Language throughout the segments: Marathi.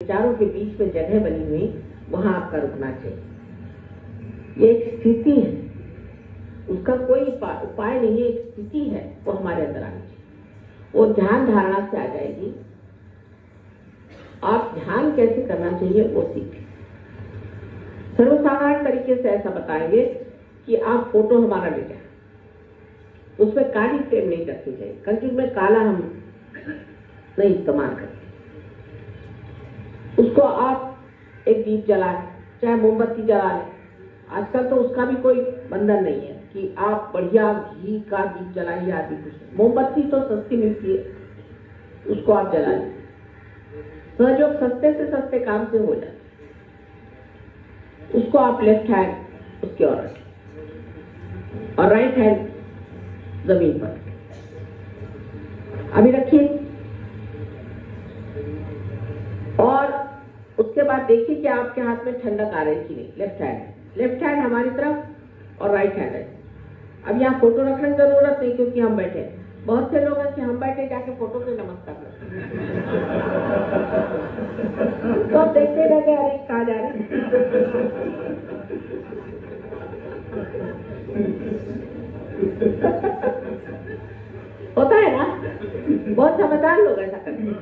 विचारों के बीच में जगह बनी हुई, वहां आपका रुकना चाहिए। ये एक स्थिति है, उसका कोई उपाय नहीं है, एक स्थिति है, वो हमारे अंदर आनी चाहिए। वो ध्यान धारणा से आ जाएगी। आप ध्यान कैसे करना चाहिए वो सीखें। सर्वसाधारण तरीके से ऐसा बताएंगे कि आप फोटो हमारा ले जाए, उसमें काली फ्रेम नहीं रखनी चाहिए। कलयुग में काला हम नहीं इस्तेमाल करते। उसको आप एक दीप जलाएं, चाहे मोमबत्ती जला लें। आजकल तो उसका भी कोई बंधन नहीं है कि आप बढ़िया घी का दीप जलाइए आदि कुछ। मोमबत्ती तो सस्ती मिलती है, उसको आप जलाइए। सहयोग सस्ते से सस्ते काम से हो जाए। उसको आप लेफ्ट हैंड उसके और रखें और राइट हैंड जमीन पर अभी रखिए। और उसके बाद देखिए कि आपके हाथ में ठंडक आ रही है कि नहीं। लेफ्ट हैंड हमारी तरफ और राइट हैंड है। अब यहाँ फोटो रखने की जरूरत नहीं क्योंकि हम बैठे हैं। बहुत से लोग हैं कि हम बैठे जाके फोटो पे नमस्कार करते तो आप देखते रह गए, अरे कहाँ जा रहे। होता है ना, बहुत समझदार लोग ऐसा करते हैं।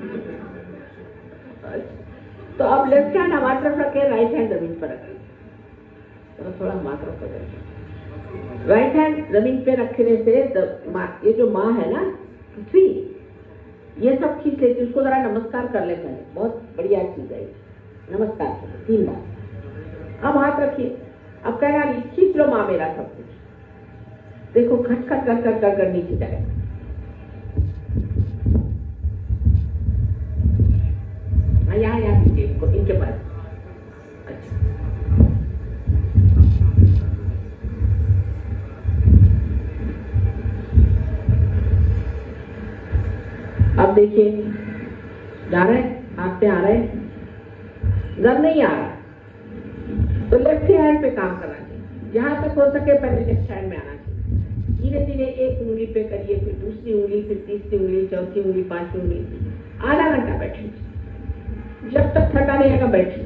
तो अब लेफ्ट हैंड हमारी तरफ रखे, राइट हैंड जमीन पर रखे। तो थोड़ा हमारी तरफ रखे। राइट हैंड जमीन पे रखने से ये जो माँ है ना, पृथ्वी, ये सब खींच लेती। उसको जरा नमस्कार कर लेते हैं, बहुत बढ़िया चीज है। नमस्कार करें 3 बार। अब हाथ रखिए। अब कह रहा खींच लो माँ मेरा सब कुछ। देखो खट खट कर कर कर नीचे जाएगा। यहाँ कीजिए इसको, इनके पास। अच्छा, अब देखिए जा रहे हैं, हाथ पे आ रहे हैं, जब नहीं आ रहा तो लेफ्ट हैंड पे काम करना चाहिए। जहां तक हो सके पहले लेफ्ट हैंड में आना चाहिए। धीरे धीरे एक उंगली पे करिए, फिर दूसरी उंगली, फिर तीसरी उंगली, चौथी उंगली, 5वीं उंगली। आधा घंटा बैठिए। जब तक ठंडा नहीं आएगा बैठिए।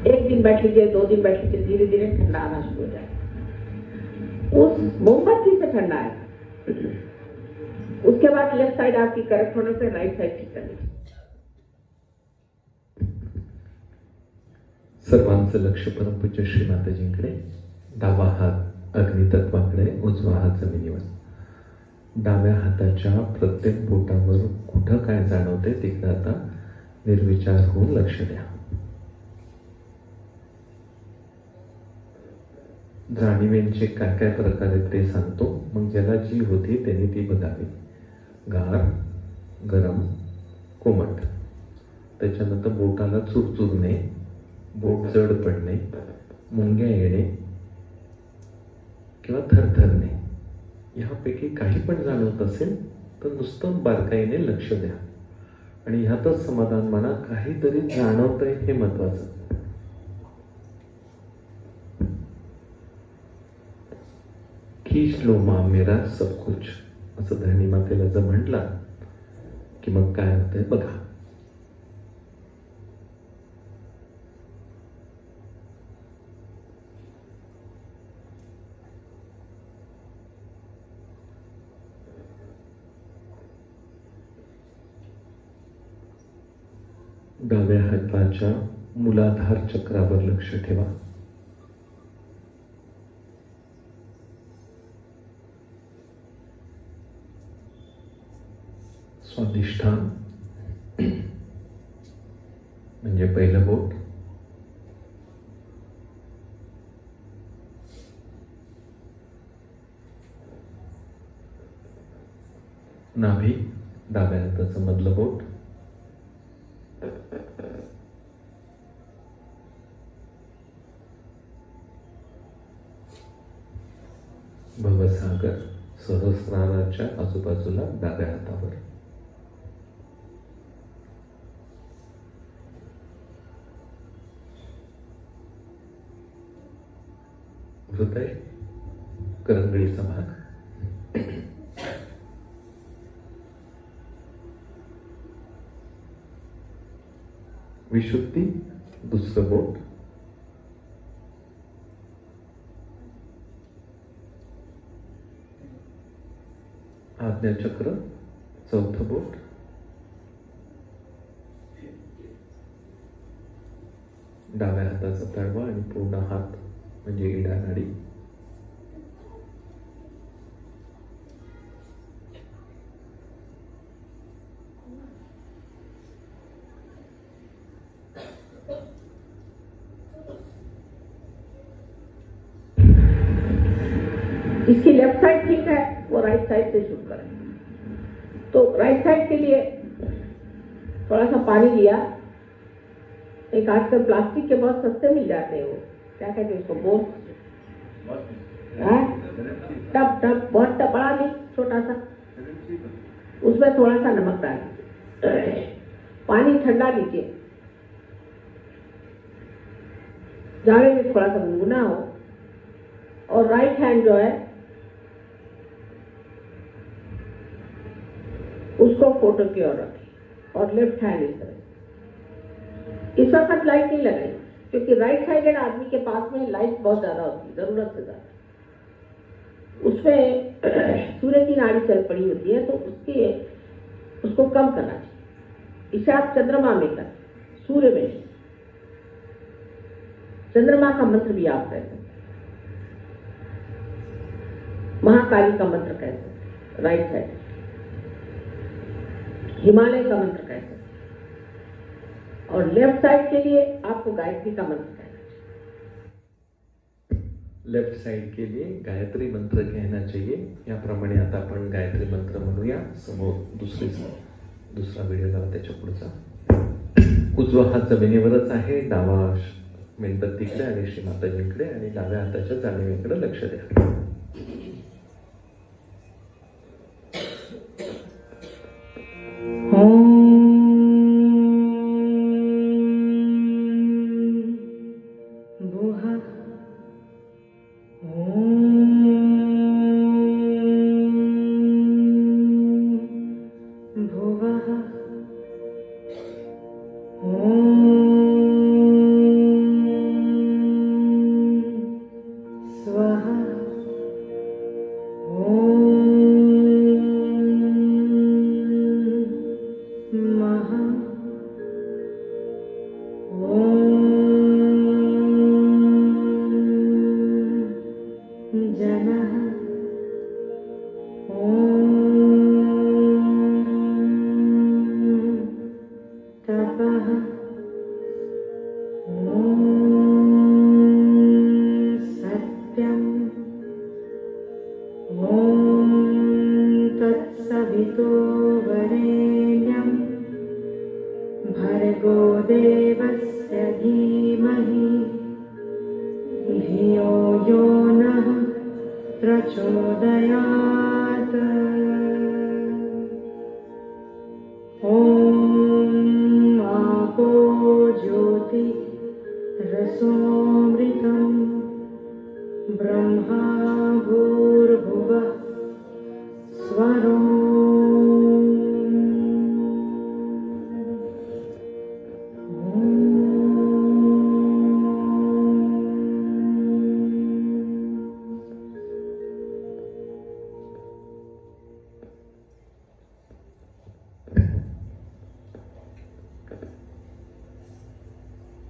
1 दिन बैठ लीजिए, 2 दिन बैठ लीजिए, धीरे धीरे ठंडा आना शुरू हो जाएगा। उस मोमबत्ती से ठंडा आएगा। उसके बाद लेफ्ट साइड आपकी करेक्ट होने से राइट साइड ठीक करनी। सर्वांचं लक्ष परमपूज्य श्री माताजींकडे। डावा हात अग्नितत्वाकडे, उजवा हात जमिनीवर। डाव्या हाताच्या प्रत्येक बोटावर कुठं काय जाणवते तिकडे आता निर्विचार होऊन लक्ष द्या। जाणीवेंचे काय काय प्रकार आहेत ते सांगतो, मग ज्याला जी होती त्यांनी ती बघावी। गार, गरम, कोमट। त्याच्यानंतर बोटाला चुरचुरणे, बोट जड पडणे, मुंग्या येणे किंवा थरथरणे, ह्यापैकी काही पण जाणवत असेल तर नुसतं बारकाईने लक्ष द्या आणि ह्यातच समाधान माना। काहीतरी जाणवतंय हे महत्वाचं। खींच लो माँ मेरा सब कुछ, असं धरणी मातेला जर म्हटला की मग काय होतंय बघा। डाव्या हाताच्या मूलाधार चक्रावर लक्ष ठेवा। स्वादिष्ठान म्हणजे पहिलं बोट, नाभी डाव्या हाताचं मधलं बोट, भवसागर सहस्राराच्या आजूबाजूला डाव्या हातावर, हृदय करंगळीचा भाग, विशुद्धी दुसरं बोट, आज्ञाचक्र चौथं बोट, डाव्या हाताचा तळवा आणि पूर्ण हात म्हणजे इडा नाडी, इसकी लेफ्ट साइड ठीक है, वो राइट साइड से शुरू करें। तो राइट साइड के लिए थोड़ा सा पानी लिया, एक आजकल प्लास्टिक के बहुत सस्ते मिल जाते हैं, वो क्या कहते हैं उसको, बोल टब टब, बहुत टब बड़ा नहीं, छोटा सा, उसमें थोड़ा सा नमक डालिए, पानी ठंडा लीजिए, जाने में थोड़ा सा गुनगुना हो, और राइट हैंड जो है उसको फोटो की ओर रखें और लेफ्ट हैंड इस तरह। इस वक्त लाइट नहीं लगाई क्योंकि राइट साइडेड आदमी के पास में लाइट बहुत ज्यादा होती है, जरूरत से ज्यादा, उसमें सूर्य की नाड़ी चल पड़ी होती है, तो उसको कम करना चाहिए। इसे आप चंद्रमा में करें, सूर्य में नहीं। चंद्रमा का मंत्र भी आप कह सकते, महाकाली का मंत्र कह सकते, राइट साइड, हिमालय का मंत्र कह सकते, और लेफ्ट साइड के लिए आपको गायत्री का मंत्र कहना चाहिए। लेफ्ट साइड के लिए गायत्री मंत्र कहना चाहिए। याप्रमाणे आता आपण गायत्री मंत्र म्हणूया। समोर दुसरा व्हिडिओ झाला त्याच्या पुढचा। उजवा हात जमिनीवरच आहे, डावा मेणबत्तीकडे आणि श्रीमाताजींकडे आणि डाव्या हाताच्या जाणीवेकडे लक्ष द्या।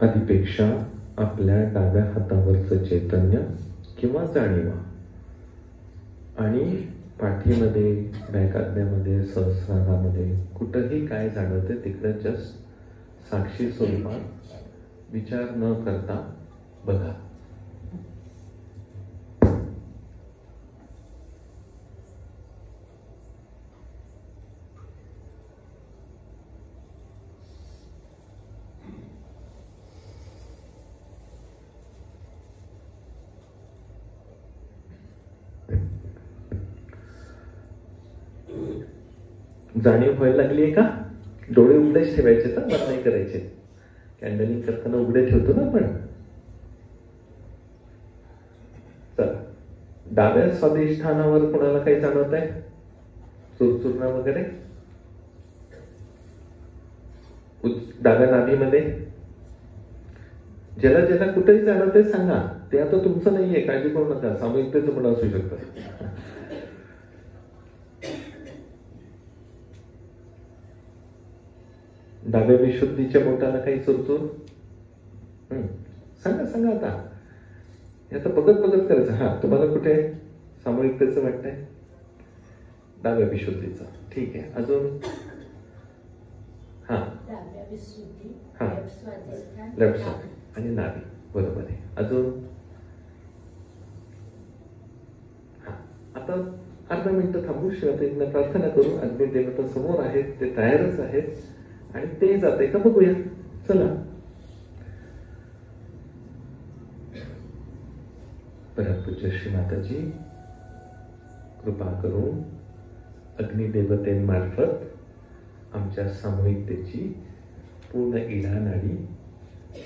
आधीपेक्षा आपल्या डाव्या हातावरचं चैतन्य किंवा जाणीवा आणि पाठीमध्ये, बॅकाज्ञामध्ये, सहस्रारामध्ये कुठंही काय जाणवते तिकडे जस्ट साक्षी स्वरूपात विचार न करता बघा। जाणीव व्हायला लागली आहे का? डोळे उघडेच ठेवायचे, तर बंद नाही करायचे। कॅन्डलिंग करताना उघडे ठेवतो ना आपण। चला, डाव्या स्वाधिष्ठानावर कोणाला काही जाणवत आहे? चुरचुरणा वगैरे? डाव्या नाभीमध्ये ज्याला ज्याला कुठेही जाणं ते सांगा. ते आता तुमचं नाहीये, काळजी करू नका. सामूहिकतेचं पण असू शकतं. डाव्या विशुद्धीच्या बोटाला काही सुरतूर सांगा सांगा. आता बघत बघत करायचं. हा, तुम्हाला कुठे सामूहिकतेचं वाटतंय? डाव्या विशुद्धीचं. ठीक आहे. अजून? हा, लेफ्ट साईड आणि नाभी. बरोबर आहे. अजून? हा, आता अर्धा मिनिट थांबू. शिवाजींना प्रार्थना करू. अग्नी देवता समोर आहेत, ते तयारच आहेत आणि ते जाते का बघूया. चला. परमपूज्य श्री माताजी, कृपा करून अग्निदेवतेमार्फत आमच्या सामूहिकतेची पूर्ण इडानाडी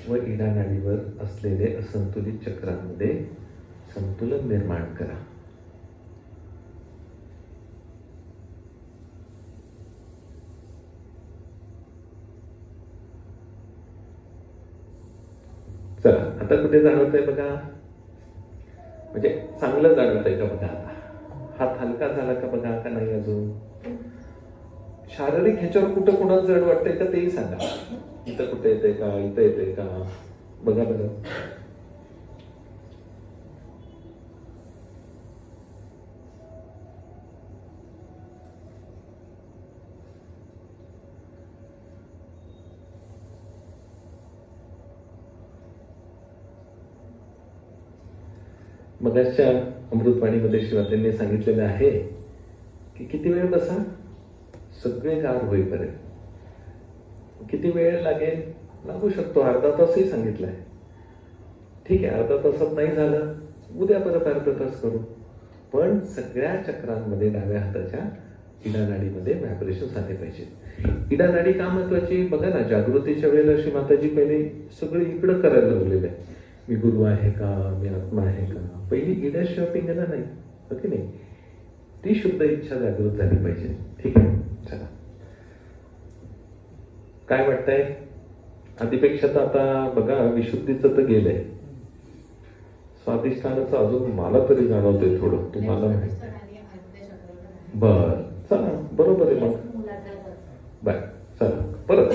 व इडानाडीवर असलेले असंतुलित चक्रांमध्ये संतुलन निर्माण करा. चला, आता कुठे जाणवत आहे बघा. म्हणजे चांगलं जाणवत आहे का बघा. आता हात हलका झाला का बघा. का नाही अजून? शारीरिक ह्याच्यावर कुठं कुणाला जड वाटतंय का तेही सांगा. इथं कुठे येते का, इथं येते का, बघा बघा. मगाच्या अमृतवाणीमध्ये शिवाजींनी सांगितलेलं आहे की किती वेळ बसा. सगळे गार होईपर्यंत. किती वेळ लागेल? लागू शकतो अर्धा तासही सांगितलंय. ठीक आहे, अर्धा तासात नाही झालं, उद्या परत अर्धा तास करू. पण सगळ्या चक्रांमध्ये डाव्या हाताच्या इडानाडीमध्ये व्हायब्रेशन आले पाहिजे. इडानाडी का महत्वाची बघा ना. जागृतीच्या वेळेला श्री माताजी पहिले सगळं इकडं करायला लावलेलं आहे. मी गुरु आहे का, मी आत्मा आहे का. पहिली इड्याशिवाय पिंगला नाही, ओके नाही. ती शुद्ध इच्छा जागृत झाली पाहिजे. ठीक आहे, चला. काय वाटतंय? आधीपेक्षा तर आता बघा विशुद्धीचं तर गेलंय. स्वाधिष्ठानाचं अजून मला तरी जाणवतंय थोडं. तुम्हाला बर, चला, बरोबर आहे मग. बाय, चला परत.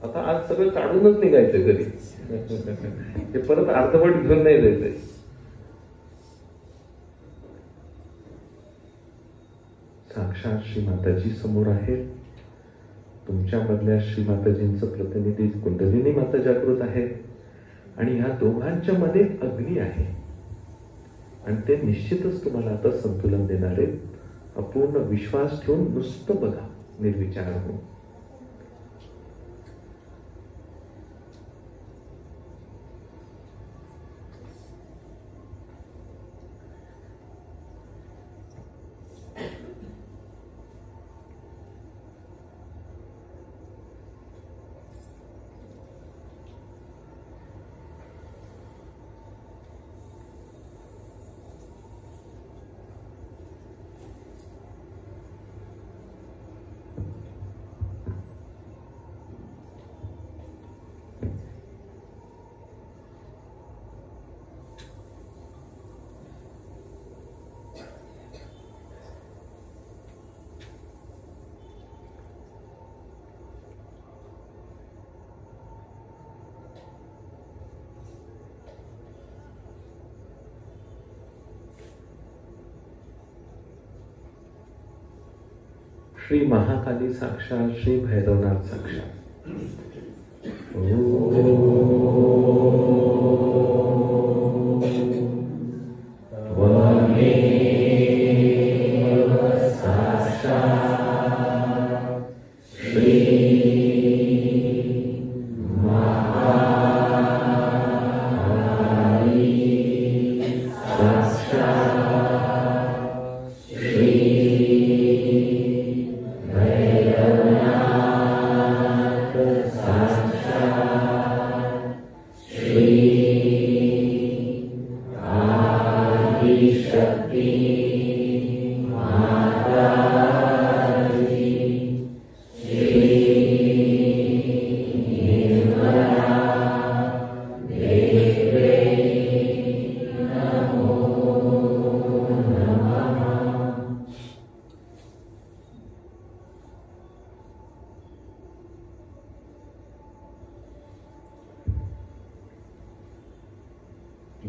आता आज सगळं काढूनच निघायचं घरी. हे परत अर्धवट घेऊन नाही जायचंय. साक्षात श्री माताजी समोर आहे. तुमच्या मधल्या श्री माताजींचं प्रतिनिधी कुंडलिनी माता जागृत आहे आणि ह्या दोघांच्या मध्ये अग्नी आहे आणि ते निश्चितच तुम्हाला आता संतुलन देणार आहेत. अपूर्ण विश्वास ठेवून नुसतं बघा, निर्विचार होऊन. श्री महाकाली साक्षात, श्री भैरवनाथ साक्षात.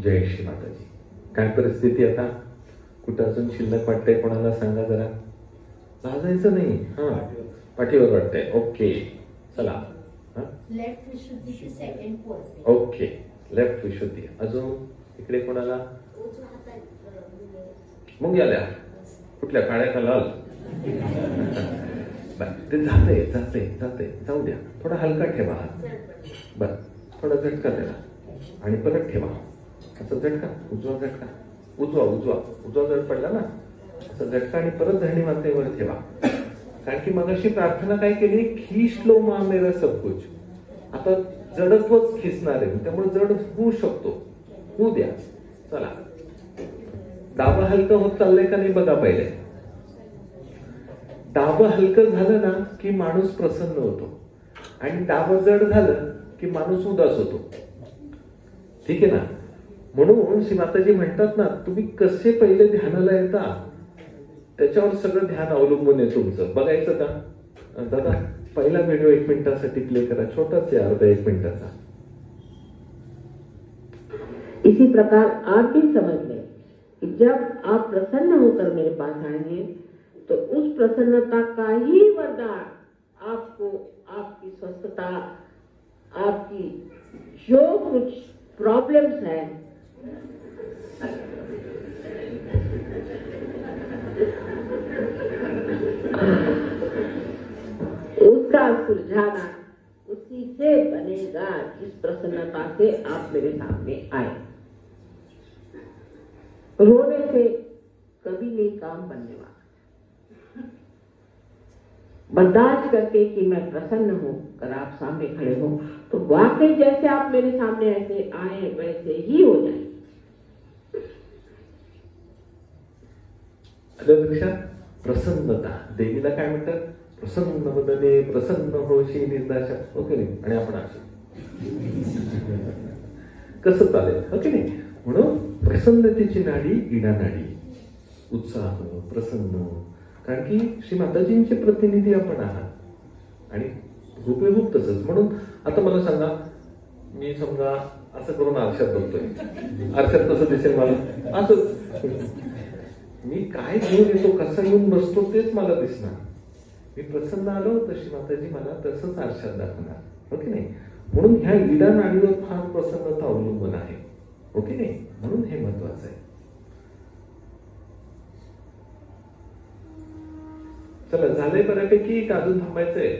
जय श्री माताजी. काय परिस्थिती आता? कुठं अजून शिल्लक वाटतंय? कोणाला सांगा जरा. लाजायचं नाही. हा, पाठीवर वाटतंय. ओके, चला. लेफ्ट विशुद्धीची second post. Okay, left Vishuddhi. अजून इकडे कोणाला? मुंग्या आल्या. कुठल्या? काळ्या का लाल? ते जाते जाते जाते, जाऊ द्या. थोडा हलका ठेवा. बर, थोडा झटका द्या आणि परत ठेवा. असं झटका, उजवा झटका, उजवा उजवा उजवा जड पडला ना, असं झटका आणि परत धरणी मातेवर ठेवा. कारण की मगाशी प्रार्थना काय केली? खीच लो मा मेरा सब कुछ. आता जडत्वच खिसणार आहे, त्यामुळे जड होऊ शकतो, होऊ द्या. चला, डाबं हलकं होत चाललंय का नाही बघा पहिले. डाबं हलकं झालं ना की माणूस प्रसन्न होतो, आणि डाबं जड झालं की माणूस उदास होतो. ठीक आहे ना? म्हणून श्री माताजी म्हणतात ना, तुम्ही कसे पहिले ध्यानाला येता त्याच्यावर सगळं ध्यान अवलंबून आहे तुमचं. बघायचं का दादा? पहिला व्हिडिओ 1 मिनिटासाठी प्ले करा, छोटाच आहे, अर्धा 1 मिनिटाचा. इसी प्रकार आप भी समझ लें कि जब आप प्रसन्न होकर मेरे पास आएंगे तो उस प्रसन्नता का ही वरदान आपको, आपकी स्वस्थता, आपकी जो कुछ प्रॉब्लम्स हैं उसका सुलझाना उसी से बनेगा जिस प्रसन्नता से आप मेरे सामने आए. रोने से कभी नहीं काम बनने वाला. बर्दाश्त करके कि मैं प्रसन्न हूं कर आप सामने खड़े हो तो वाकई जैसे आप मेरे सामने ऐसे आए वैसे ही हो जाए. प्रसन्नता देवीला काय म्हणतात? प्रसन्न वदने प्रसन्न होशी निर्दाशा. ओके नाही? आणि आपण असं कसं चालेल? ओके नाही? म्हणून प्रसन्नतेची नाडी इडा नाडी, उत्साह, प्रसन्न. कारण की श्री माताजींचे प्रतिनिधी आपण आहात आणि हुबेहूब तसंच. म्हणून आता मला सांगा, मी समजा असं करून आरशात बघतोय, आरशात कसं दिसेल मला? असंच. मी काय घेऊन येतो, कसा येऊन बसतो तेच मला दिसणार. मी प्रसन्न आलो तर श्री माताजी मला तसंच आरशात दाखवणार. ओके नाही? म्हणून ह्या इडा नाडीवर फार प्रसन्नता अवलंबून आहे. ओके नाही? म्हणून हे महत्वाचं आहे. चला, झालंय बऱ्यापैकी का अजून थांबायचंय?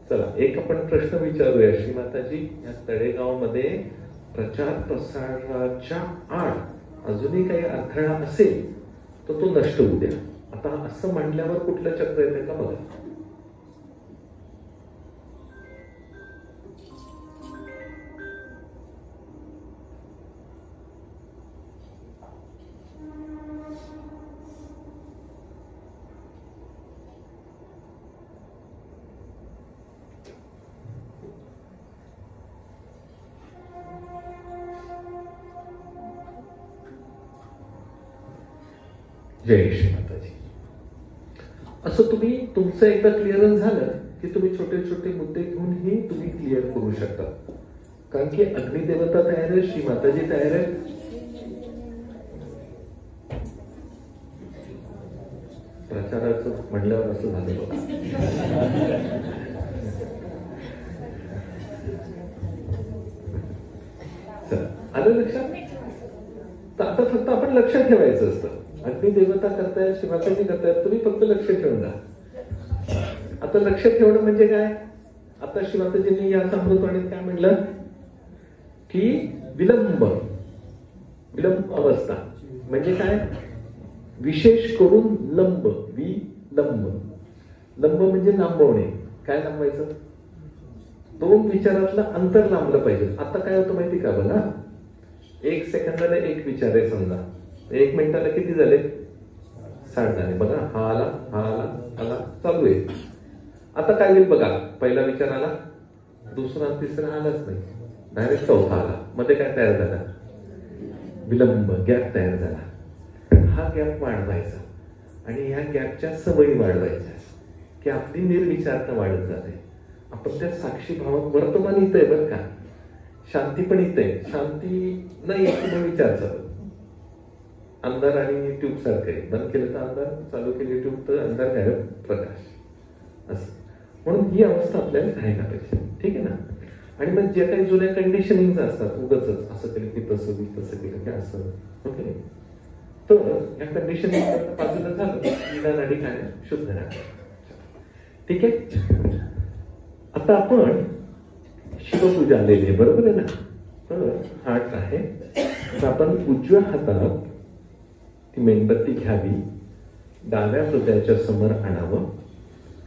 चला, एक आपण प्रश्न विचारूया. श्री माताजी, या तळेगाव मध्ये प्रचार प्रसाराच्या आड अजूनही काही अडथळा असेल तर तो नष्ट होऊ द्या. आता असं म्हणल्यावर कुठलं चक्र येते का बघा. जय श्री माताजी. असं तुम्ही तुमचं एकदा क्लिअरन्स झालं की तुम्ही छोटे छोटे मुद्दे घेऊनही तुम्ही क्लिअर करू शकता. कारण की अग्निदेवता तयार आहे, श्री माताजी तयार आहे. प्रचाराचं म्हणल्यावर असं झालं बघा. आलं लक्षात? तर आता फक्त आपण लक्षात ठेवायचं असतं. अग्निदेवता करतायत, श्री माताजी करतायत, तुम्ही फक्त लक्ष ठेवून जा. आता लक्ष ठेवणं म्हणजे काय? आता श्री माताजींनी या अमृतवाणीत काय म्हणलं की विलंब अवस्था म्हणजे काय? विशेष करून लंब, विलंब. लंब म्हणजे लांबवणे. काय लांबवायचं? दोन विचारातलं अंतर लांबलं पाहिजे. आता काय होतं माहिती का बघा, 1 सेकंदाला 1 विचार आहे समजा, 1 मिनिटाला किती झाले? 60 झाले. बघा, हा आला, हा आला, आला, चालू आहे. आता काय होईल बघा, पहिला विचार आला, दुसरा तिसरा आलाच नाही, डायरेक्ट चौथा आला. मध्ये काय तयार झाला? विलंब, गॅप तयार झाला. हा गॅप वाढवायचा आणि या गॅपच्या सवयी वाढवायच्या की आपली निर्विचारता वाढत जाते. आपण त्या साक्षी भावात वर्तमान येत आहे बरं का. शांती पण इथे शांती नाही तुम्ही विचार चालू. अंधार आणि ट्यूब सारखं आहे. बंद केलं तर अंधार, चालू केली ट्यूब तर अंधार, गायब प्रकाश असं. म्हणून ही अवस्था आपल्याला राहायला पाहिजे. ठीक आहे ना. आणि मग जे काही जुन्या कंडिशनिंग असतात उगाच असं केलं की तसं की तसं केलं की असं. ओके. तर या कंडिशनिंग बाजूला झालं की नाडी काय शुद्ध राहते. ठीक आहे. आता आपण शिवपूजा आलेली आहे बरोबर आहे ना. तर हात आहे तर आपण उजव्या हातात ती मेणबत्ती घ्यावी, डाव्या हृदयाच्या समोर आणावं,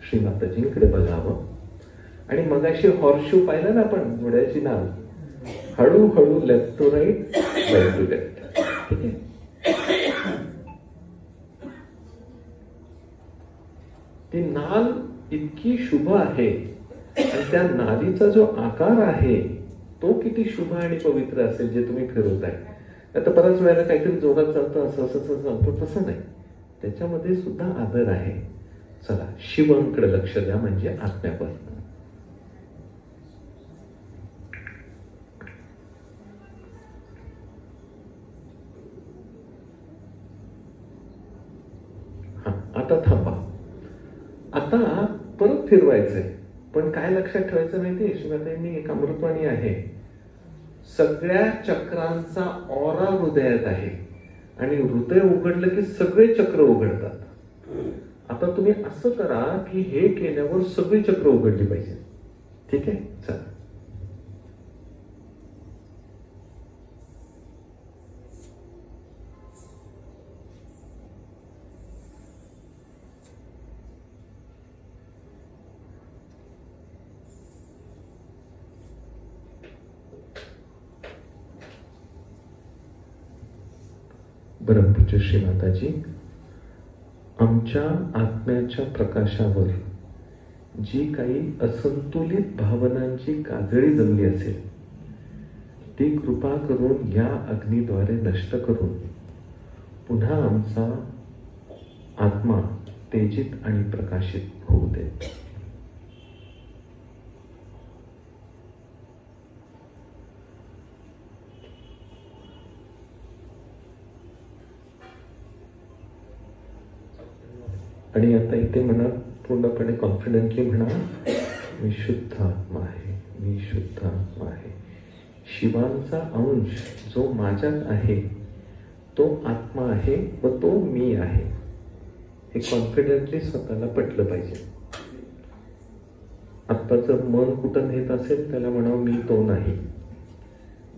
श्रीमाताजींकडे बघावं आणि मगाशी हॉर्सशू पाहिलं ना आपण घोड्याची नाल, हळूहळू left to right, right to left. ठीक आहे. ती नाल इतकी शुभ आहे आणि त्या नालीचा जो आकार आहे तो किती शुभ आणि पवित्र असेल जे तुम्ही फिरवताय. आता बऱ्याच वेळेला काहीतरी जोरात चालतं असं असं चालतो तसं नाही, त्याच्यामध्ये सुद्धा आदर आहे. चला शिवांकडे लक्ष द्या म्हणजे आत्म्यावर. आता थांबा. आता परत फिरवायचंय पण काय लक्षात ठेवायचं माहितीये शिवाताईंनी एक अमृतवाणी आहे. सगळ्या चक्रांचा ऑरा हृदयात आहे आणि हृदय उघडलं की सगळे चक्र उघडतात. आता तुम्ही असं करा की हे केल्यावर सगळी चक्र उघडली पाहिजे. ठीक आहे. चला परमपूज्य श्री माताजी, आमच्या आत्म्याच्या प्रकाशावर जी काही असंतुलित भावनांची काजळी जमली असेल ती कृपा करून या अग्नीद्वारे नष्ट करून पुन्हा आमचा आत्मा तेजित आणि प्रकाशित होऊ दे. आणि आता इथे म्हणा पूर्णपणे कॉन्फिडेंटली म्हणा, मी शुद्ध आत्मा आहे, मी शुद्ध आत्मा आहे. शिवांचा अंश जो माझ्यात आहे तो आत्मा आहे व तो मी आहे. हे कॉन्फिडेंटली स्वतःला पटलं पाहिजे. आत्ताचं मन कुठं नेत असेल त्याला म्हणावं मी तो नाही.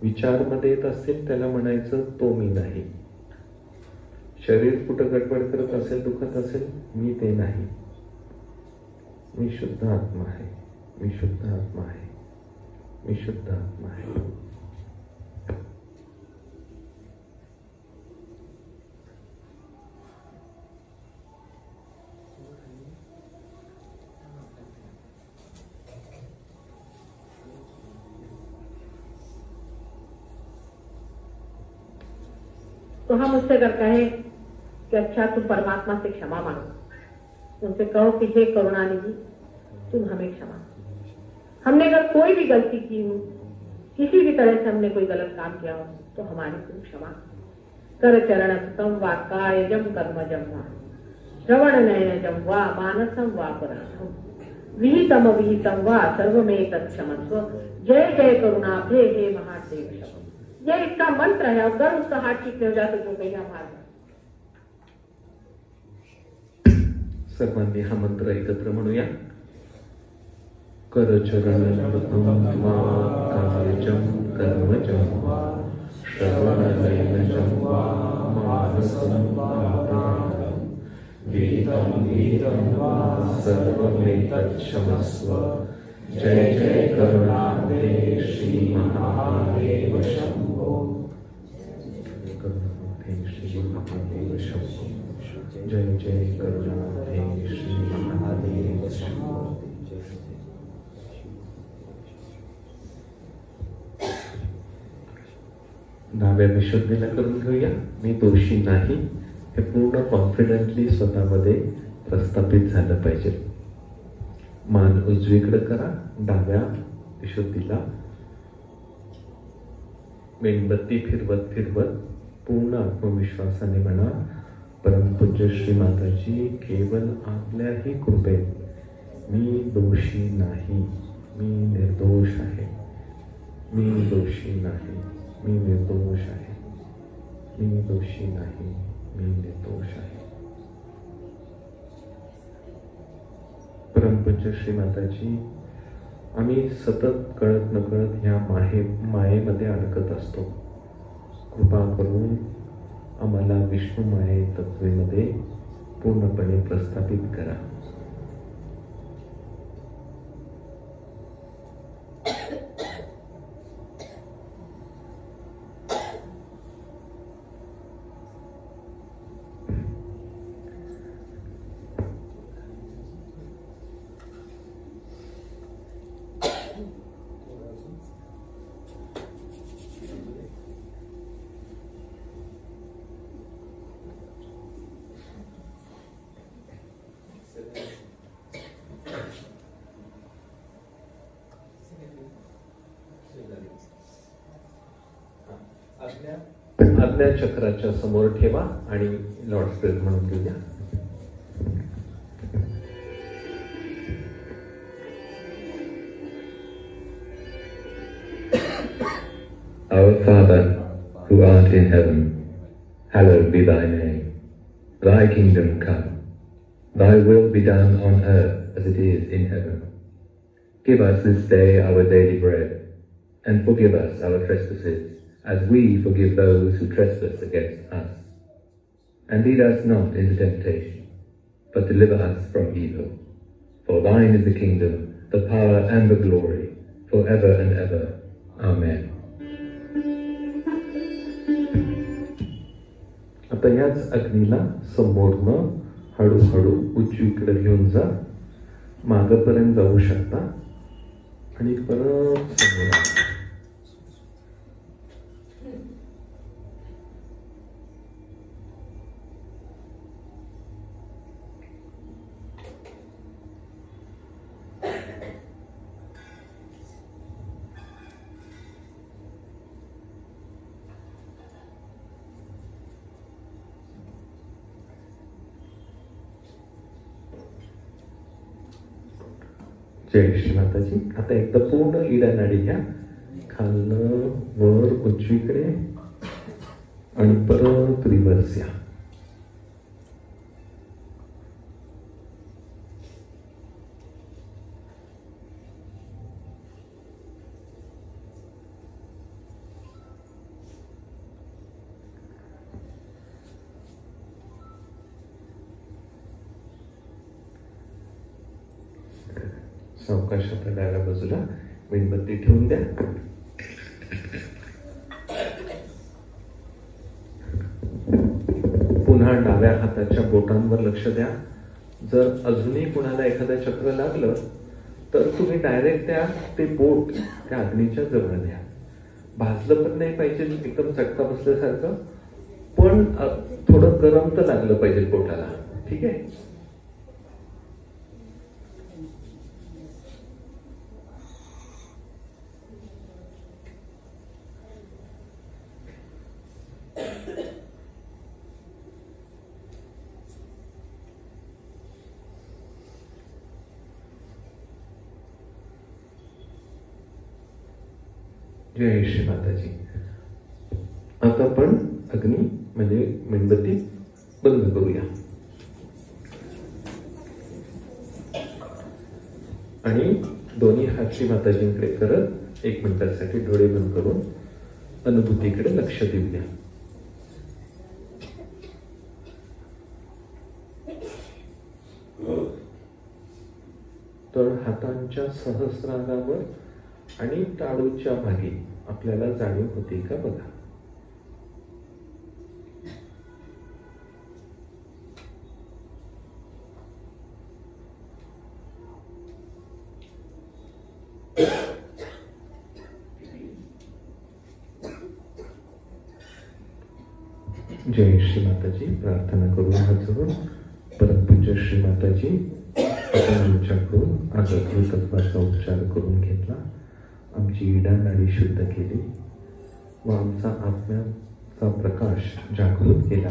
विचारमध्ये येत असेल त्याला म्हणायचं तो मी नाही. शरीर कुठं गडबड करत असेल, दुखत असेल, मी ते नाही. मी शुद्ध आत्मा आहे, मी शुद्ध आत्मा आहे, मी शुद्ध आत्मा आहे. तो हम उससे करता है कि अच्छा तुम परमात्मा से क्षमा मांगो, उनसे कहो कि हे करुणानिधि तुम हमें क्षमा। हमने अगर कोई भी गलती की हो, किसी भी तरह से हमने कोई गलत काम किया हो तो हमारी तुम क्षमा कर। चरणस्थम वा कायजम कर्मजम वा श्रवण नयनजम वा मानसम वा पराणम विहितम विहितम वा सर्वमेतत् क्षमस्व। जय जय करुणाब्धे हे महादेव शपथ। ये इसका मंत्र है। अगर उसका हाथ ठीक हो जाए तो जो कहीं हमारा। सर्वांनी हा मंत्र एकत्र म्हणूया। कर चरण कायजम कर्मजम श्रवणनयनजम वा मानसं वा पराणं विहितं वा सर्वमेतत् क्षमस्व। जय जय करुणाब्धे श्री महादेव शंभो। करुणाब्धे श्री महादेव शंभो। जय जय करुणाब्धे श्री महादेव शंभो। डाव्या विशुद्धीला करून घेऊया। मी दोषी नाही हे पूर्ण कॉन्फिडेंटली स्वतःमध्ये प्रस्थापित झालं पाहिजे। मान उजवीकडे करा, डाव्या विशुद्धीला मेणबत्ती फिरवत फिरवत पूर्ण आत्मविश्वासाने म्हणा, परमपूज्य श्री माताजी, केवळ आपल्याही कृपेत मी दोषी नाही, मी निर्दोष आहे, मी दोषी नाही, मी निर्दोष आहे, मी दोषी नाही, मी निर्दोष आहे. परमपूज्य श्री माताजी, आम्ही सतत कळत नकळत ह्या मायेमध्ये अडकत असतो. कृपा करून आम्हाला विष्णू माये तत्वेमध्ये पूर्णपणे प्रस्थापित करा. आज्ञा चक्राच्या समोर ठेवा आणि लॉर्ड स्पिरिट म्हणून घेऊया. Our Father, who art in heaven, hallowed be thy name. Thy kingdom come. Thy will be done on earth as it is in heaven. Give us this day our daily bread, and forgive us our trespasses, as we forgive those who trespass against us. And lead us not into temptation, but deliver us from evil. For thine is the kingdom, the power and the glory, forever and ever. Amen. आता याच अग्नीला समोरनं हळूहळू उजवीकडे घेऊन जा, मागपर्यंत जाऊ शकता आणि परत समोर. जय श्री माताजी. आता एकदा पूर्ण इडा नाडी घ्या, खालनं वर उजवीकडे आणि परत रिव्हर्स या. सावकाशात डाव्या बाजूला मेणबत्ती ठेवून द्या. पुन्हा डाव्या हाताच्या बोटांवर लक्ष द्या. जर अजूनही कुणाला एखादं चक्र लागलं तर तुम्ही डायरेक्ट ते बोट त्या अग्नीच्या जवळ द्या. भाजलं पण नाही पाहिजे एकदम चटका बसल्यासारखं, पण थोडं गरम तर लागलं पाहिजे बोटाला. ठीक आहे. जय श्री माताजी. आता आपण अग्नी म्हणजे मेणबत्ती बंद करूया आणि दोन्ही हात श्री माताजींकडे करत 1 मिनिटासाठी डोळे बंद करून अनुभूतीकडे लक्ष देऊया. तर हातांच्या सहस्रारावर आणि टाळूच्या भागी आपल्याला जाणीव होते का बघा. जय श्री माताजी. प्रार्थना करून हात जोडून परमपूज्य श्री माताजी, आपण आमच्याकडून आजकृत तत्वाचा उपचार करून घेतला, आमची इडा नाडी शुद्ध केली, व आमचा आत्म्याचा प्रकाश जागृत केला,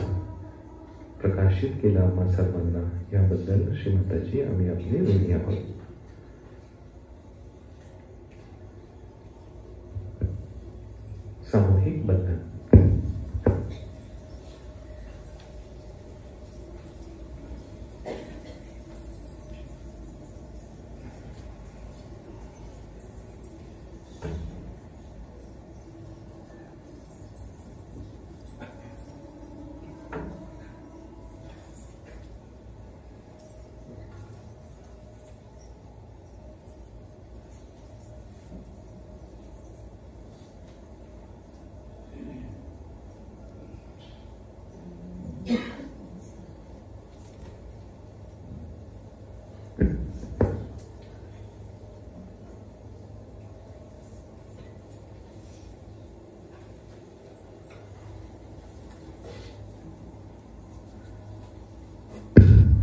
प्रकाशित केला आम्हा सर्वांना, याबद्दल श्रीमाताजी आम्ही आपले ऋणी आहोत. सामूहिक बंधन.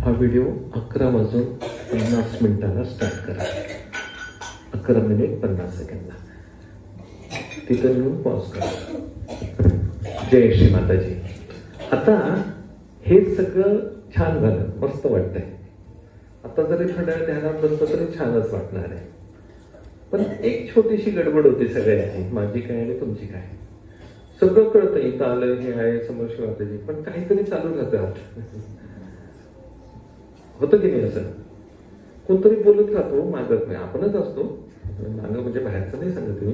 हा व्हिडिओ 11:50 स्टार्ट करा. 11:50 तिथं येऊन पॉज करा. जय श्री माताजी. आता हे सगळं छान झालं, मस्त वाटतंय. आता जरी थोड्या ध्यानात बसलं तरी छानच वाटणार आहे. पण एक छोटीशी गडबड होती सगळ्यांची, माझी काय आणि तुमची काय. सगळं कळतं, इथं आलं, हे आहे, समोर श्री माताजी, पण काहीतरी चालू राहतं. होतं की नाही असं? कोणतरी बोलत राहतो मागत नाही, आपणच असतो मागं, म्हणजे बाहेरचं नाही सांगत मी.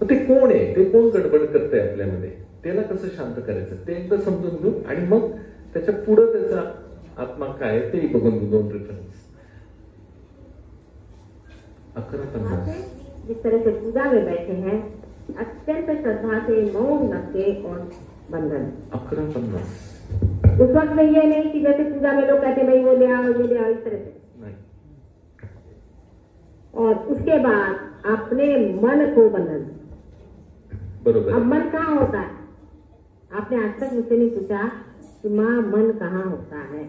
मग ते कोण आहे, ते कोण गडबड करतंय आपल्यामध्ये, त्याला कसं शांत करायचं ते एकदा समजून घेऊ, आणि मग त्याच्या पुढं त्याचा आत्मा काय ते बघून घेऊ. 2 रेफरन्स. 11:50. जिस तरह से पूजा में बैठे हैं, अत्यंत श्रद्धा से मौन रखे और बंधन. 11:50. उस वक्त में ये नहीं कि जैसे पूजा में लोग कहते भाई वो ले आओ, ये ले आओ, इस तरह से नहीं. और उसके बाद अपने मन को बंधन. बरोबर. अब मन कहाँ होता है? आपने आज तक मुझसे नहीं पूछा कि माँ मन कहाँ होता है.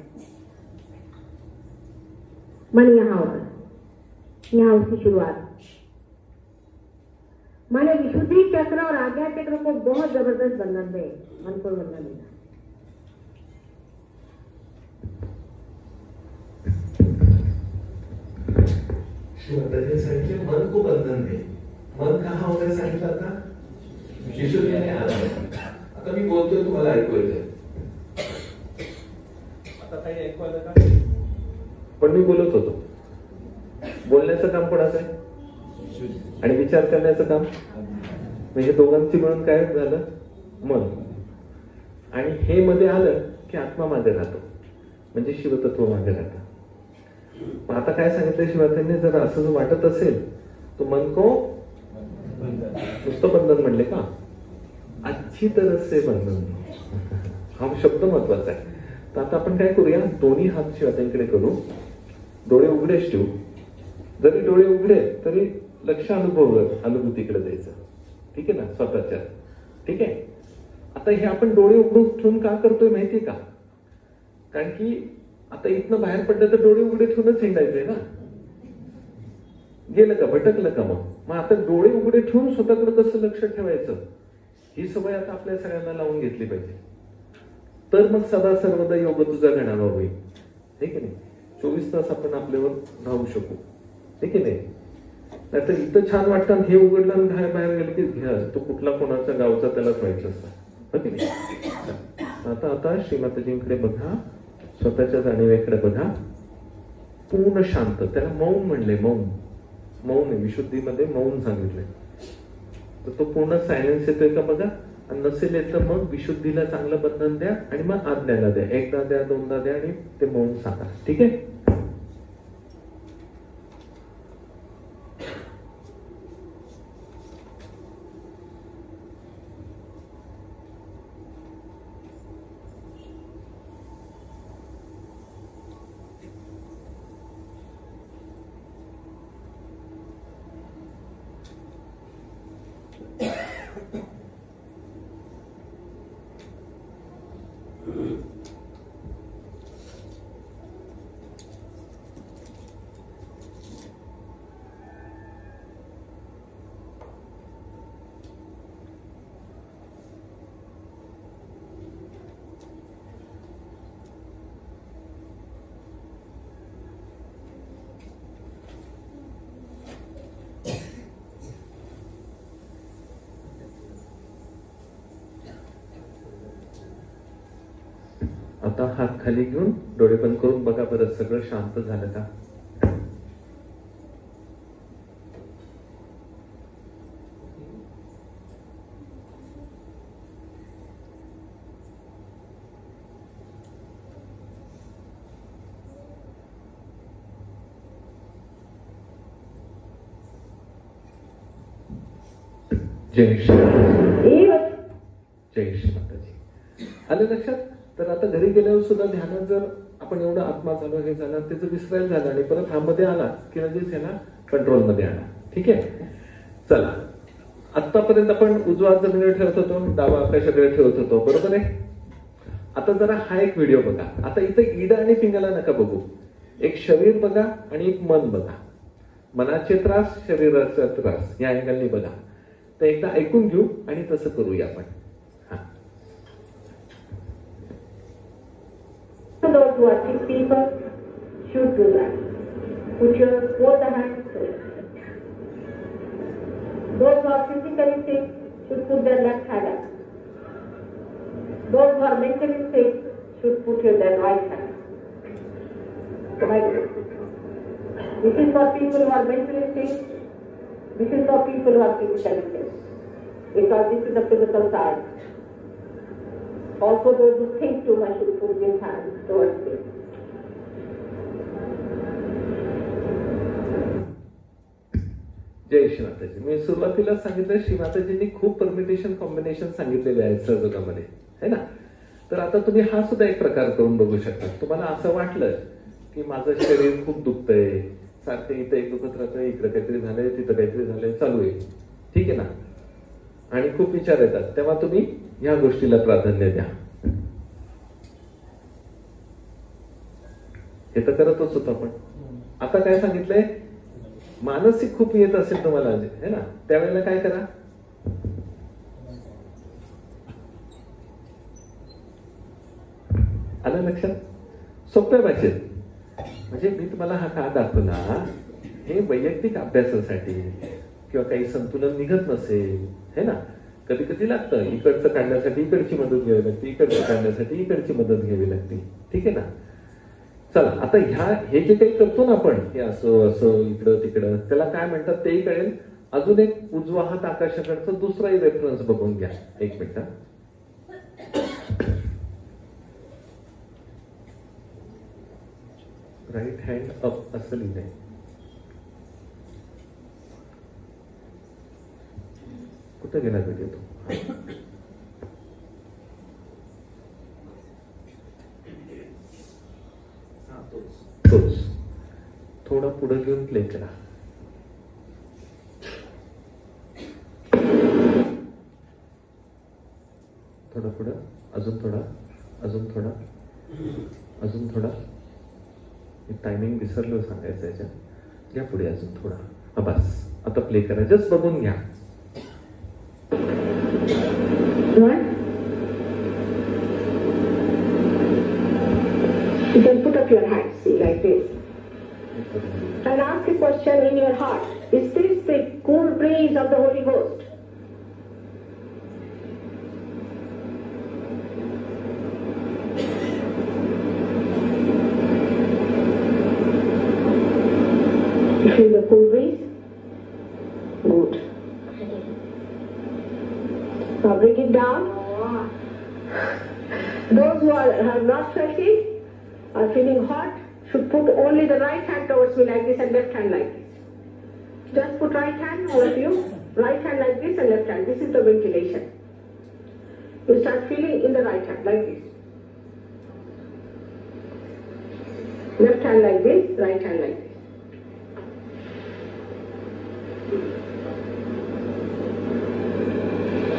मन यहाँ होता है, यहाँ उसकी शुरुआत. माने विशुद्धि चक्र और आज्ञा चक्र को बहुत जबरदस्त बंधन दे, मन को बंधन देना. श्रीमाताजी सांगितले मन को बंधन दे. मन कहाँ होतं सांगितलं आता? विशुद्धीने आला. आता मी बोलतोय, तुम्हाला ऐकू येतंय. आता काही ऐकू आलं का? पण मी बोलत होतो. बोलण्याचं काम कोणाचं आहे? आणि विचार करण्याचं काम म्हणजे दोघांची मिळून काय झालं? मन. आणि हे मध्ये आलं की आत्मा मागे राहतो, म्हणजे शिवतत्व मागे राहतं. आता काय सांगितलं शिवाजींनी, जर असं वाटत असेल तो मन को नुसतं बंधन म्हणले का? अच्छी तरह से बंधन. हा शब्द महत्वाचा आहे. तर आता आपण काय करूया, दोन्ही हात शिवाजींकडे करू, डोळे उघडेच ठेवू. जरी डोळे उघडे तरी लक्ष अनुभूतीकडे द्यायचं. ठीक आहे ना, स्वतःच्या. ठीक आहे. आता हे आपण डोळे उघडून ठेवून का करतोय माहितीये का? कारण की आता इथनं बाहेर पडलं तर डोळे उघडे ठेवूनच हिंडायचंय ना. गेलं का, भटकलं का? मग आता डोळे उघडे ठेवून स्वतःकडे कसं लक्ष ठेवायचं, ही सवय आता आपल्या सगळ्यांना लावून घेतली पाहिजे. तर मग सदा सर्वदा योग तुझा गणावा होईल. ठीक आहे नाही? 24 तास आपण आपल्यावर राहू शकू. ठीक आहे नाही? नाहीतर इथं छान वाटतं, हे उघडलं आणि बाहेर गेलं की घ्या, तो कुठला कोणाचा गावचा त्यालाच व्हायचं असतं. ठीक आहे. आता श्रीमाताजींकडे बघा, स्वतःच्या जाणीवेकडे बघा. पूर्ण शांत, त्याला मौन म्हणले. मौन आहे. विशुद्धीमध्ये मौन सांगितलंय. तर तो पूर्ण सायलेन्स येतोय का बघा. आणि नसेल येत तर मग विशुद्धीला चांगलं बंधन द्या आणि मग आज्ञाला द्या. 1दा द्या, 2दा द्या आणि ते मौन सांगा. ठीक आहे. आता हात खाली घेऊन डोळे बंद करून बघा बरं सगळं शांत झालं का? जय श्री जय श्री माताजी. आलं लक्षात? तर आता घरी गेल्यावर सुद्धा ध्यानात जर आपण एवढं आत्मा झालं हे झालं त्याचं विसरायला झालं आणि परत हा मध्ये आला की लगेच याला कंट्रोल मध्ये आला. ठीक आहे, चला आतापर्यंत आपण उजवा जमिनीवर ठेवत होतो, डावा आकाशाकडे ठेवत होतो, बरोबर आहे. आता जरा हा एक व्हिडिओ बघा. आता इथं इडा आणि पिंगाला नका बघू, एक शरीर बघा आणि एक मन बघा. मनाचे त्रास, शरीराचा त्रास या अँगलने बघा. तर एकदा ऐकून घेऊ आणि तसं करूया आपण. Those who are sick people should do that. Put your both hands. Those who are physically sick should put their left hand up. Those who are mentally sick should put their right hand. Like this. This is for people who are mentally sick. This is for people who are physically sick. Because this is the physical side. Also those who think too much should put their hands towards this. जय श्री माताजी. मी सुरुवातीला सांगितलं श्रीमाताजींनी खूप परमिटेशन कॉम्बिनेशन सांगितलेले आहेत सहयोगामध्ये, है ना. तर आता तुम्ही हा सुद्धा एक प्रकार करून बघू शकता. तुम्हाला असं वाटलं की माझं शरीर खूप दुखतंय, सारखं इथं एक दुखत राहतंय, इकडे काहीतरी झालंय, तिथं काहीतरी झालंय, चालू आहे, ठीक आहे ना, आणि खूप विचार येतात, तेव्हा तुम्ही ह्या गोष्टीला प्राधान्य द्या. हे तर करतच होतो आपण. आता काय सांगितलंय, मानसिक खूप येत असेल तुम्हाला है ना, त्यावेळेला काय करा, आलं लक्षात? सोप्या भाषेत. म्हणजे मी तुम्हाला हा का दाखवला, हे वैयक्तिक अभ्यासासाठी किंवा काही संतुलन निघत नसेल है ना, कधी कधी लागतं इकडचं काढण्यासाठी इकडची मदत घ्यावी लागते, इकडचं काढण्यासाठी इकडची मदत घ्यावी लागते, ठीक आहे ना. चला आता हे जे काही करतो ना आपण, हे असं असं इकडं तिकडं, त्याला काय म्हणतात तेही कळेल. अजून एक उजवा हात आकाशाकडचा दुसराही रेफरन्स बघून घ्या. एक मिनिट. राईट हँड अप असं लिहिलंय. कुठं गेला व्हिडिओ तो? तोच थोडा पुढे घेऊन प्ले करा. थोडा पुढं, अजून थोडा, अजून थोडा, अजून थोडा. टायमिंग विसरलो सांगायचं याच्यात. घ्या पुढे अजून थोडा. बस आता प्ले करा, जस्ट बघून घ्या. You can put up your hands, see, like this. And ask a question in your heart. Is this the cool breeze of the Holy Ghost? You feel the cool breeze? Good. Now bring it down. Those who have not felt it, are feeling hot, should put only the right hand towards me like this and left hand like this. Just put right hand, all of you, right hand like this and left hand. This is the ventilation. You start feeling in the right hand like this. Left hand like this, right hand like this.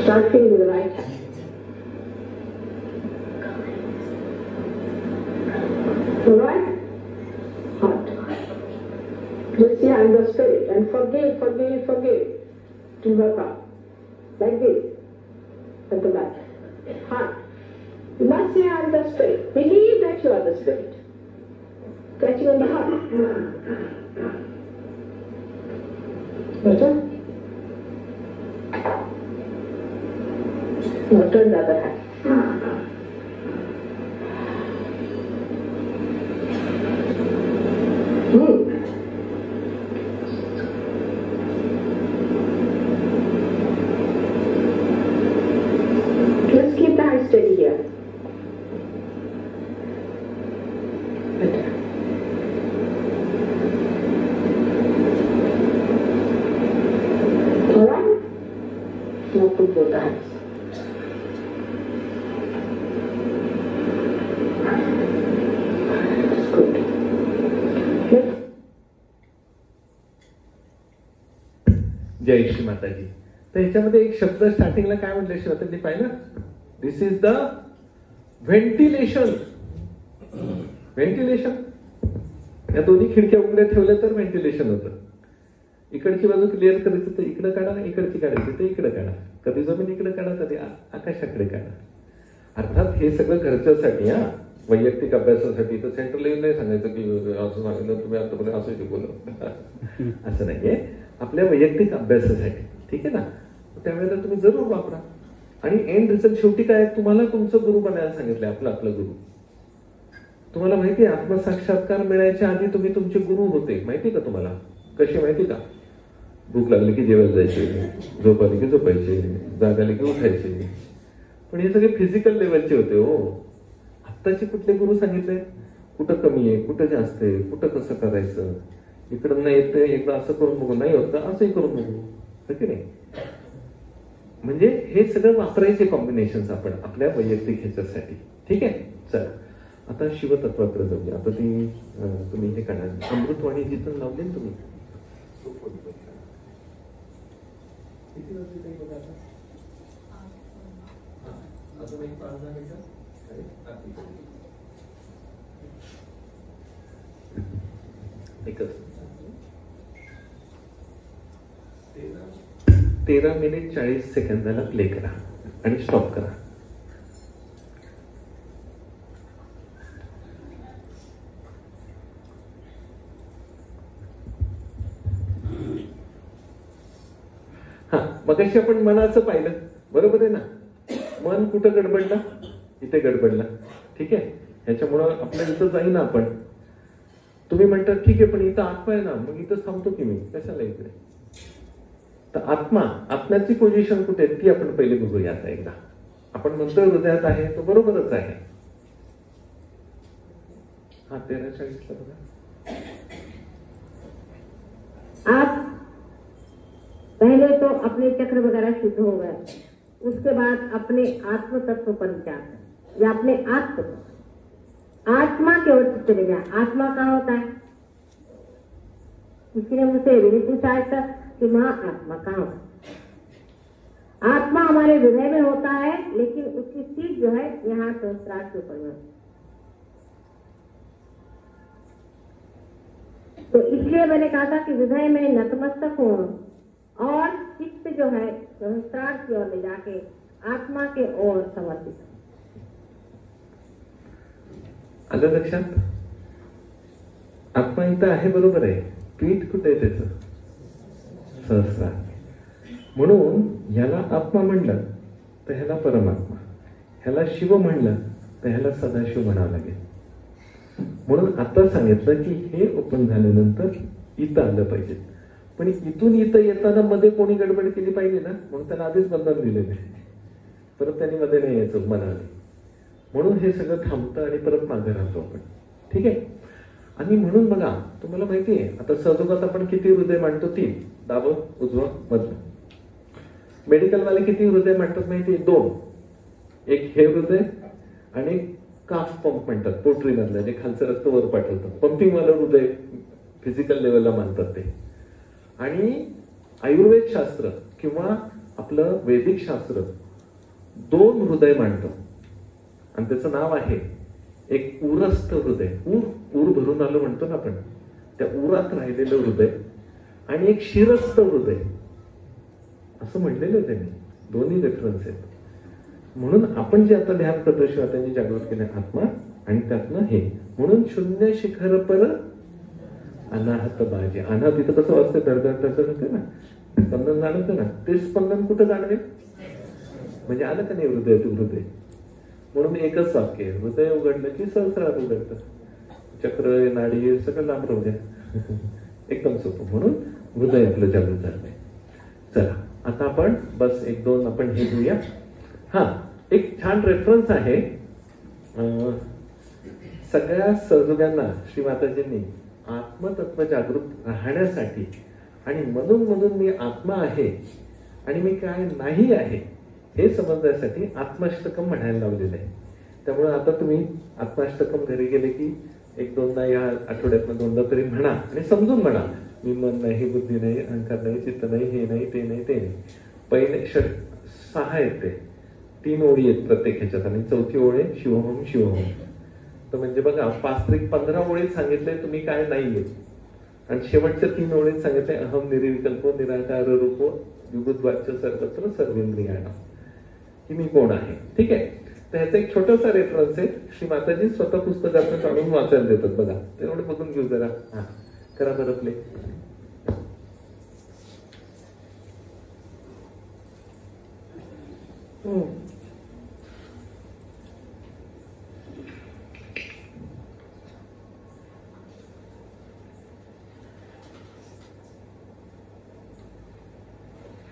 Start feeling in the right hand. Alright? Heart. Just see I'm the spirit and forgive to work out. Like this. At the back. Heart. You must say I'm the spirit. Believe that you are the spirit. Catching on the heart. Better? Now turn the other hand. मुकुट देता है। जय श्री माताजी. तर ह्याच्यामध्ये एक शब्द स्टार्टिंगला काय म्हटलं श्री माताजी पाहिलं? दिस इज द व्हेंटिलेशन. व्हेंटिलेशन, या दोन्ही खिडक्या उघड्या ठेवल्या तर व्हेंटिलेशन होतं. इकडची बाजू क्लिअर करायची तर इकडे काढा, इकडची काढायची तर इकडे काढा, कधी जमीन इकडे काढा, कधी आकाशाकडे काढा. अर्थात हे सगळं घरच्यासाठी, हा वैयक्तिक अभ्यासासाठी. तर सेंट्रल येऊन नाही सांगायचं की असं सांगितलं तुम्ही आतापर्यंत असं शिकवलं, असं नाहीये. आपल्या वैयक्तिक अभ्यासासाठी, ठीक आहे ना. त्यावेळेला तुम्ही जरूर वापरा. आणि एंड रिझल्ट शेवटी काय, तुम्हाला तुमचं गुरु बनायला सांगितलंय. आपला गुरु तुम्हाला माहितीये, आत्मसाक्षात्कार मिळायच्या आधी तुम्ही तुमचे गुरु होते. माहिती का तुम्हाला? कसे माहिती का? भूक लागली की जेवायला जायचे, झोप आली की झोपायचे, जाग आली की उठायचे. पण हे सगळे फिजिकल लेवलचे होते हो. आत्ताचे कुठले गुरु सांगितले? कुठं कमी आहे, कुठं जास्त आहे, कुठं कसं करायचं, इकडं नाही येत एकदा असं करून बघू, नाही होत असंही करून बघू, की नाही. म्हणजे हे सगळं वापरायचे कॉम्बिनेशन आपण आपल्या वैयक्तिक ह्याच्यासाठी. ठीक आहे. चला आता शिवतत्वाकडे जाऊया. आता ती तुम्ही हे काढा, अमृतवाणी जिथून लावली ना तुम्ही. एकच 13 मिनिट 40 सेकंदाला प्ले करा आणि स्टॉप करा. हा, मगाशी आपण मनाचं पाहिलं, बरोबर आहे ना. मन कुठं गडबडलं? इथे गडबडलं. ठीक आहे. ह्याच्यामुळं आपल्या इथं जाईना आपण. तुम्ही म्हणतात ठीक आहे पण इथं आत्मा आहे ना, मग इथं थांबतो की मी, कशाला इकडे. तर आत्म्याची पोझिशन कुठे आहे ती आपण पहिले बघूया. आता एकदा आपण म्हणतो हृदयात आहे, तो बरोबरच आहे. हा 13:40 बघा. आप पहले तो अपने चक्र वगैरह शुद्ध हो गए, उसके बाद अपने आत्म तत्व पर विचार करें या अपने आत्मा की ओर चले जाए. आत्मा कहाँ होता है? किसी ने मुझसे भी नहीं पूछा आज तक कि माँ आत्मा कहाँ होता है. आत्मा हमारे हृदय में होता है, लेकिन उसकी सीट जो है यहाँ सहस्त्रार के ऊपर में. तो इसलिए मैंने कहा था कि हृदय में नतमस्तक हो और चित्त जो है सहस्त्रार की ओर ले जाके आत्मा के ओर समर्पित. आलं लक्षात? आत्मा इथं आहे, बरोबर आहे. पीठ कुठे आहे त्याचं? सहस्रार. म्हणून ह्याला आत्मा म्हणलं तर ह्याला परमात्मा, ह्याला शिव म्हणलं तर ह्याला सदाशिव म्हणावं लागेल. म्हणून आता सांगितलं की हे ओपन झाल्यानंतर इथं आलं पाहिजे. पण इथून इथं येताना मध्ये कोणी गडबड केली पाहिजे ना, म्हणून त्याला आधीच बंधन दिलेलं आहे. परत त्यांनी मध्ये नाही यायचं मनाने. म्हणून हे सगळं थांबतं आणि परत मागे राहतो आपण. ठीक आहे. आणि म्हणून बघा, तुम्हाला माहितीये आता सहजोगात आपण किती हृदय मांडतो? 3. डावं, उजवं, मधलं. मेडिकलवाले किती हृदय मांडतात माहितीये? 2. एक हे हृदय आणि काफ पंप म्हणतात, पोटरी मधलं जे खालचं रक्त वर पाठवतं. पंपिंग वालं हृदय फिजिकल लेवलला मानतात ते. आणि आयुर्वेद शास्त्र किंवा आपलं वैदिक शास्त्र 2 हृदय मांडतं आणि त्याचं नाव आहे एक उरस्थ हृदय. ऊर भरून आलं म्हणतो ना आपण, त्या उरात राहिलेलं हृदय, आणि एक शिरस्थ हृदय असं म्हणलेलं त्यांनी. दोन्ही रेफरन्स आहेत. म्हणून आपण जे आता ध्यान करतो शिवाय त्यांनी जागृत केलं आत्मा आणि त्यातनं हे. म्हणून शून्य शिखर पर अनाहत बाजे. अनाहत इथं कसं वाजतं? धडधड धडधड होते ना, स्पंदन जाणवतं ना. ते स्पंदन कुठं जाणवेल? म्हणजे आलं का नाही हृदय तू हृदय. म्हणून एकच वाक्य, हृदय उघडलं की सहस्रार उघडतं. चक्र, नाडी सगळं लांब राहू द्या. एकदम सोपं. म्हणून हृदय आपलं जागृत झालंय. चला आता आपण बस 1-2 आपण हे घेऊया. हा एक छान रेफरन्स आहे. सगळ्या सहयोग्यांना श्री माताजींनी आत्मतत्व जागृत राहण्यासाठी आणि मधून मधून मी आत्मा आहे आणि मी काय नाही आहे हे समजण्यासाठी आत्माष्टकम म्हणायला लावलेलं आहे. त्यामुळे आता तुम्ही आत्माष्टकम घरी गेले की एक दोनदा या आठवड्यातनं दोनदा तरी म्हणा आणि समजून म्हणा. मी मन नाही, बुद्धी नाही, अहंकार नाही, चित्त नाही, हे नाही, ते नाही, ते नाही. पहिले 6 आहेत ते, 3 ओळी आहेत प्रत्येक ह्याच्यात आणि 4थी ओळ आहे शिवोहम शिवोहम. तर म्हणजे बघा 5-15 ओळीत सांगितलंय तुम्ही काय नाहीये आणि शेवटच्या 3 ओळीत सांगितलंय अहम निर्विकल्पो निराकार रूपो युगुद्वाच्य सर्वत्र सर्वेंद्रियाणाम, की मी कोण आहे. ठीक आहे. तर ह्याचा एक छोटासा रेफरन्स आहे. श्री माताजी स्वतः पुस्तकातून काढून वाचायला देतात बघा. तेवढं बघून घेऊ जरा. हा करा बरं play.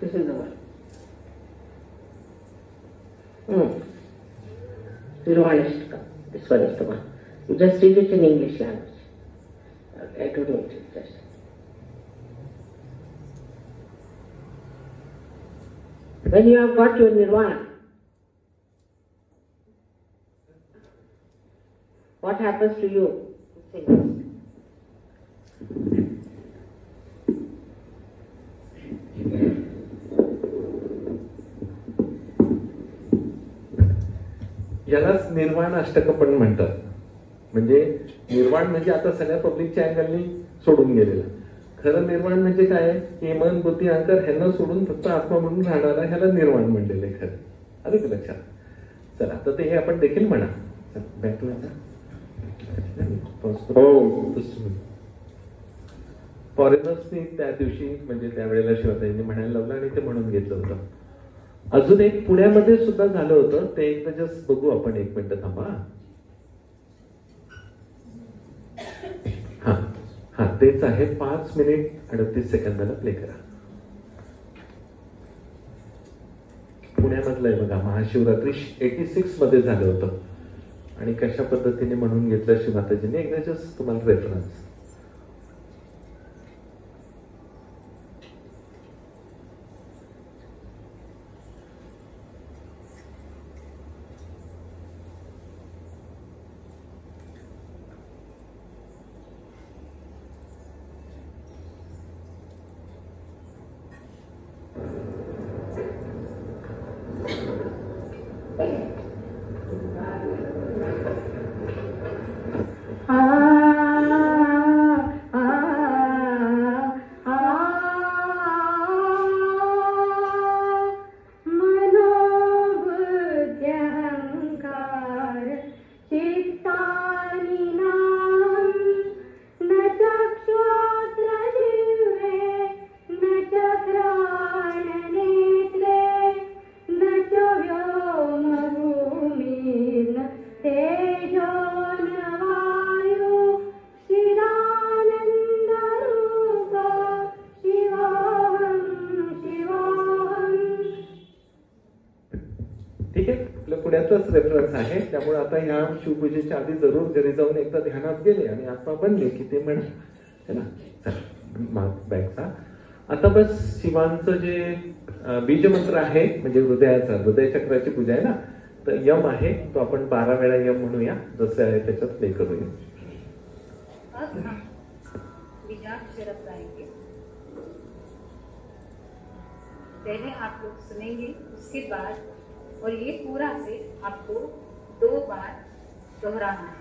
This is the one. Nirvanashtakam. This one is the one. You just read it in English language. I don't know it just. When you have got your nirvana, what happens to you? यालाच निर्वाण अष्टक पण म्हणतात. म्हणजे निर्वाण म्हणजे आता सगळ्या पब्लिकच्या अँगलनी सोडून गेलेला. खरं निर्वाण म्हणजे काय आहे की मन, बुद्धी, अहंकार ह्यांना सोडून फक्त आत्मा म्हणून राहणारा ह्याला निर्वाण म्हणलेलं आहे. खरं आलं की लक्षात. चला तर ते हे आपण देखील म्हणा. बॅकला फॉरेनर्सनी त्या दिवशी म्हणजे त्यावेळेला शिवाजींनी म्हणायला लावलं आणि ते म्हणून घेतलं होतं. अजून एक पुण्यामध्ये सुद्धा झालं होतं. ते एकदा जस्ट बघू आपण. 1 मिनिट थांबा. हा हा तेच आहे. 5 मिनिट 38 सेकंदाला प्ले करा. पुण्यामधलं आहे बघा. महाशिवरात्री 86 मध्ये झालं होतं आणि कशा पद्धतीने म्हणून घेतलं शिवमाताजींनी. एकदा जस्ट तुम्हाला रेफरन्स. रेफरन्स आहे. त्यामुळे आता ह्या शिवपूजेच्या आधी जरूर घरी जाऊन एकदा ध्यानात गेले आणि आत्मा बनले की ते म्हण बॅगचा. आता बस शिवांचं जे बीजमंत्र आहे म्हणजे हृदयाचा, हृदय चक्राची पूजा आहे ना. तर यम आहे तो आपण 12 वेळा यम म्हणूया. जसे आहे त्याच्यात प्ले करूया. पहले आप लोग सुनेंगे, उसके बाद और ये पूरा सेट आपको 2 बार दोहराना है.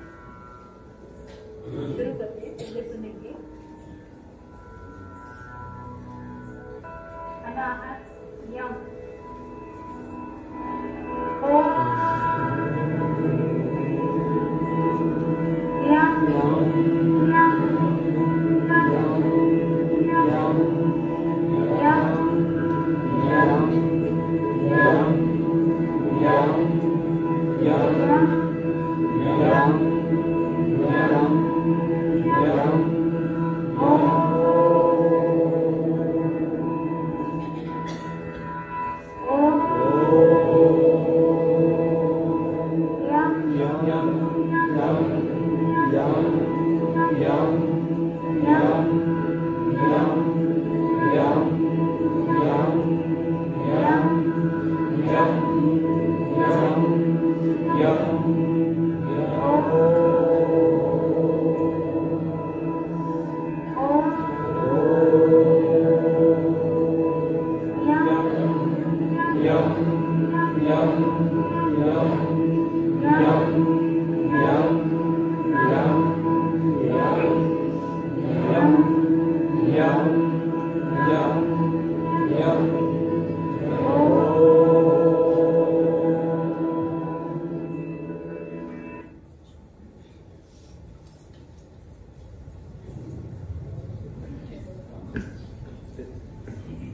शुरू करते हैं. पहले सुनेंगे अनाहत यम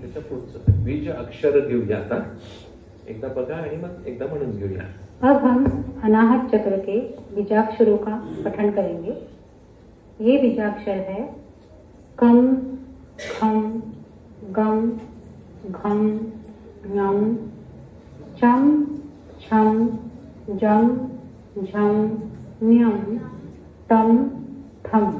त्याच्या पुढचं बीज अक्षर घेऊया आता, एकदा बघा आणि मग एकदा म्हणून घेऊया. अब हम अनाहत चक्र के बीजाक्षरों का पठन करेंगे. ये बीजाक्षर है कम, खम, गम, घम, ञम, चम, छम, जम, झम, न्यम, तम, थम.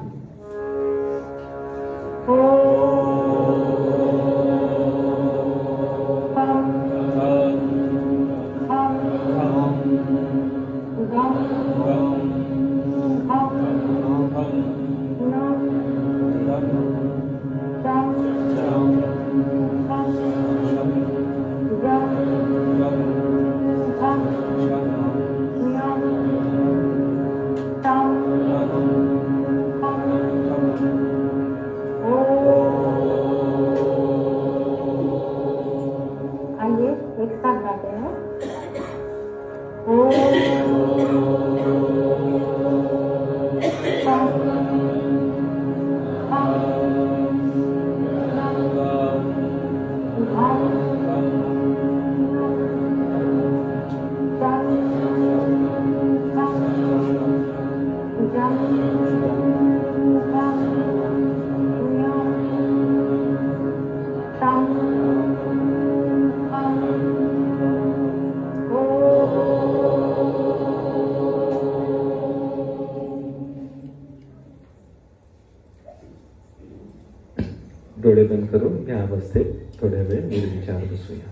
डोळे बंद करून या अवस्थेत थोड्या वेळ निर्विचार बसूया.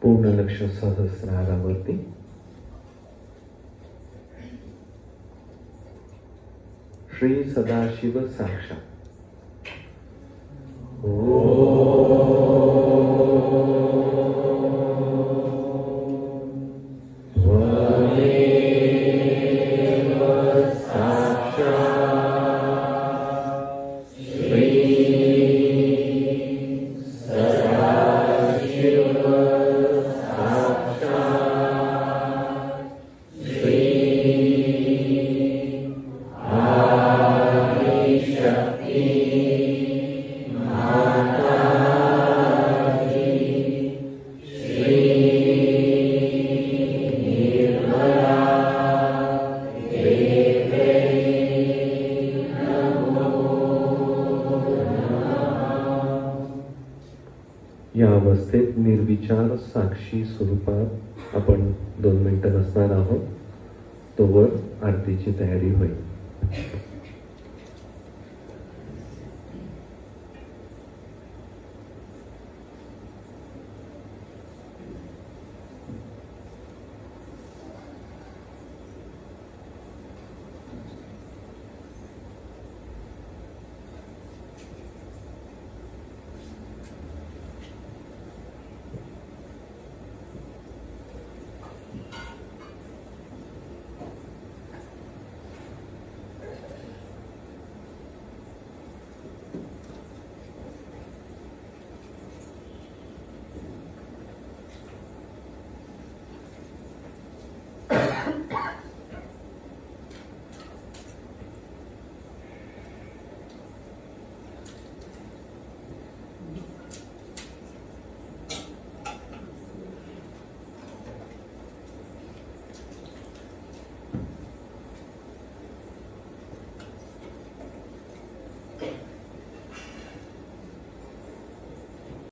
पूर्ण लक्ष सहस्रारावरती. श्री सदाशिव साक्षात. या अवस्थेत निर्विचार साक्षी स्वरूपात आपण 2 मिनिटं बसणार आहोत. तोवर आरतीची तयारी होईल.